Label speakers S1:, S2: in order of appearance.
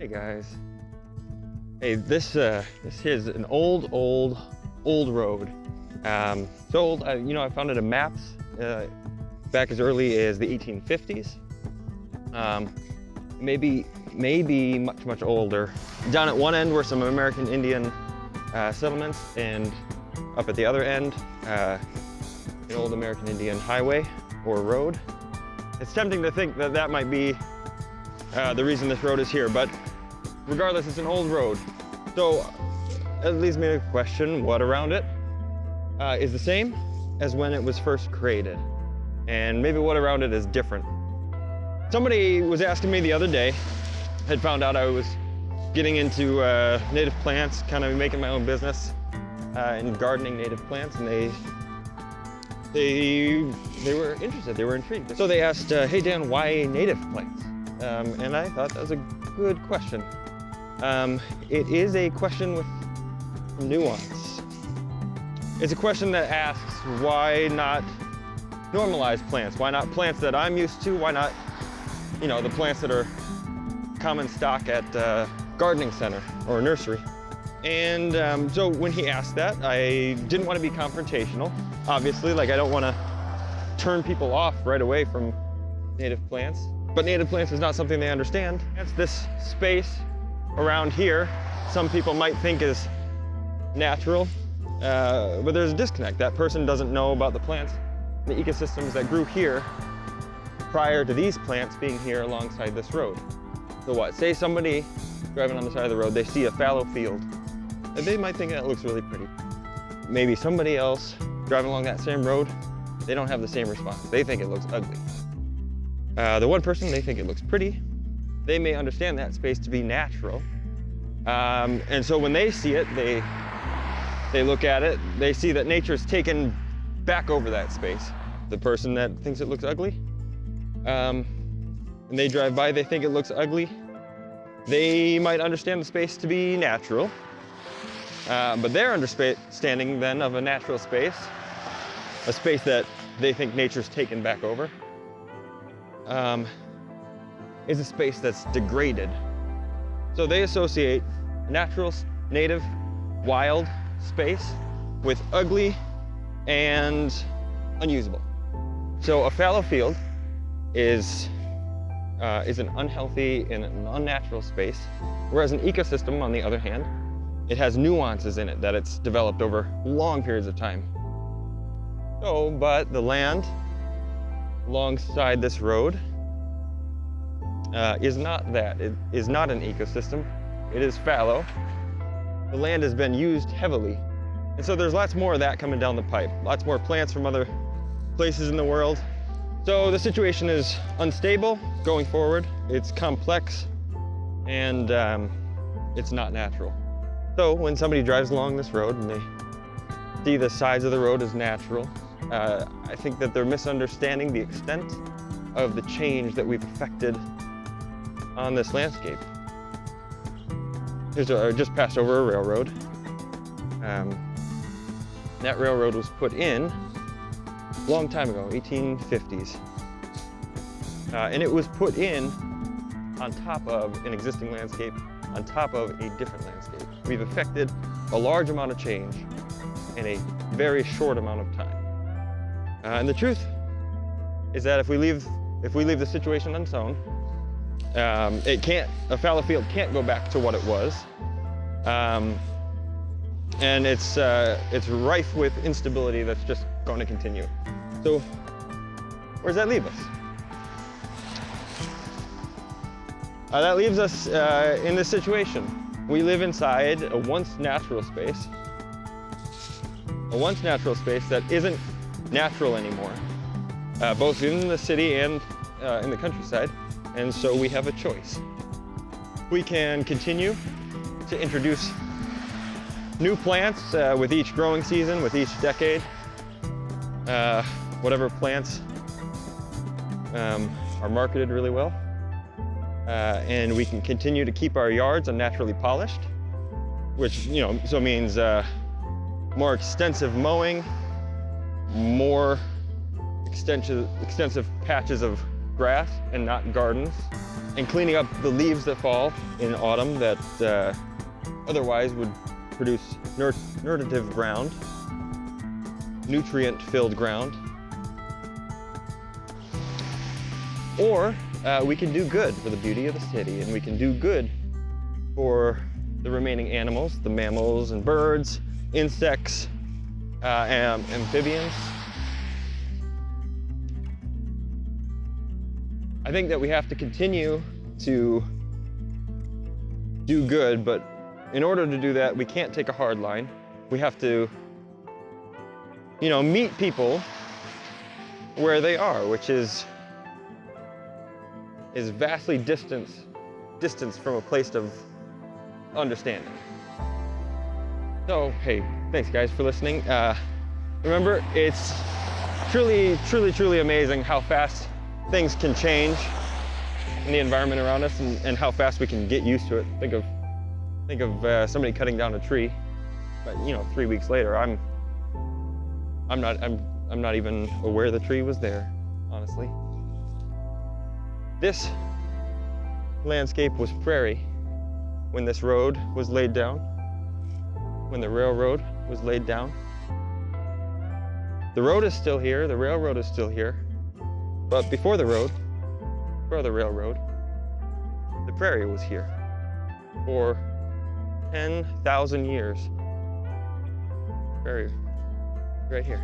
S1: Hey guys. Hey, this is an old road. So old, I found it in maps back as early as the 1850s. Maybe much older. Down at one end were some American Indian settlements, and up at the other end, an old American Indian highway or road. It's tempting to think that that might be the reason this road is here, but regardless, it's an old road. So it leads me to question what around it is the same as when it was first created, and maybe what around it is different. Somebody was asking me the other day, had found out I was getting into native plants, kind of making my own business in gardening native plants, and they were interested, they were intrigued. So they asked, hey Dan, why native plants? And I thought that was a good question. It is a question with nuance. It's a question that asks, why not normalize plants? Why not plants that I'm used to? Why not, the plants that are common stock at gardening center or nursery? And so when he asked that, I didn't want to be confrontational. Obviously, I don't want to turn people off right away from native plants. But native plants is not something they understand. It's this space around here some people might think is natural, but there's a disconnect. That person doesn't know about the plants, the ecosystems that grew here prior to these plants being here alongside this road. So what? Say somebody driving on the side of the road, they see a fallow field, and they might think that looks really pretty. Maybe somebody else driving along that same road, they don't have the same response. They think it looks ugly. The one person, they think it looks pretty. They may understand that space to be natural. And so when they see it, they look at it, they see that nature's taken back over that space. The person that thinks it looks ugly, and they drive by, they think it looks ugly. They might understand the space to be natural, but their understanding then of a natural space, a space that they think nature's taken back over, is a space that's degraded. So they associate natural, native, wild space with ugly and unusable. So a fallow field is an unhealthy and an unnatural space, whereas an ecosystem, on the other hand, it has nuances in it that it's developed over long periods of time. So, but the land alongside this road is not that. It is not an ecosystem. It is fallow. The land has been used heavily. And so there's lots more of that coming down the pipe. Lots more plants from other places in the world. So the situation is unstable going forward. It's complex, and it's not natural. So when somebody drives along this road and they see the sides of the road as natural, I think that they're misunderstanding the extent of the change that we've affected on this landscape. I just passed over a railroad. That railroad was put in a long time ago, 1850s. And it was put in on top of an existing landscape, on top of a different landscape. We've affected a large amount of change in a very short amount of time. And the truth is that if we leave the situation unsown, a fallow field can't go back to what it was. And it's rife with instability that's just going to continue. So where does that leave us? That leaves us in this situation. We live inside a once natural space that isn't natural anymore, both in the city and in the countryside. And so we have a choice. We can continue to introduce new plants with each growing season, with each decade. Whatever plants are marketed really well. And we can continue to keep our yards unnaturally polished, which so means more extensive mowing, more extensive patches of grass and not gardens, and cleaning up the leaves that fall in autumn that otherwise would produce nutritive ground, nutrient-filled ground. Or we can do good for the beauty of the city, and we can do good for the remaining animals, the mammals and birds, insects, amphibians. I think that we have to continue to do good, but in order to do that, we can't take a hard line. We have to, meet people where they are, which is vastly distance from a place of understanding. So, hey, thanks guys for listening. Remember, it's truly amazing how fast things can change in the environment around us, and how fast we can get used to it. Think of somebody cutting down a tree, but 3 weeks later, I'm not even aware the tree was there, honestly. This landscape was prairie when this road was laid down, when the railroad was laid down. The road is still here, the railroad is still here, but before the railroad, the prairie was here for 10,000 years. Prairie, right here.